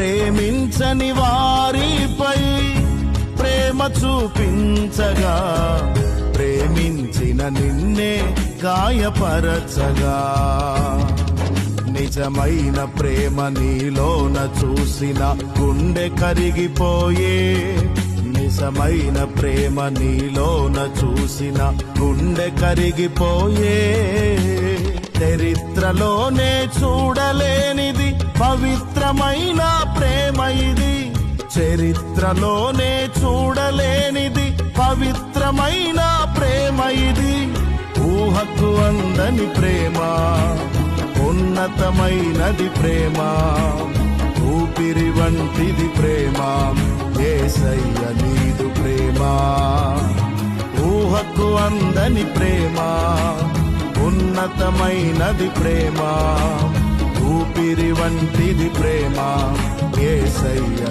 ప్రేమించని వారిపై ప్రేమ చూపించగా, ప్రేమించిన నిన్నే గాయపరచగా. నిజమైన ప్రేమ నీలోన చూసిన గుండె కరిగిపోయే, నిజమైన ప్రేమ నీలోన చూసిన గుండె కరిగిపోయే. చరిత్రలోనే చూడలేనిది పవిత్రమైన ప్రేమ ఇది, చరిత్రలోనే చూడలేనిది పవిత్రమైన ప్రేమ ఇది. ఊహకు అందని ప్రేమ, ఉన్నతమైనది ప్రేమ, ఊపిరి వంటిది ప్రేమ, యేసయ్య నీదు ప్రేమ. ఊహకు అందని ప్రేమ, ఉన్నతమైనది ప్రేమ, ఊపిరి వంటిది ప్రేమ, యేసయ్య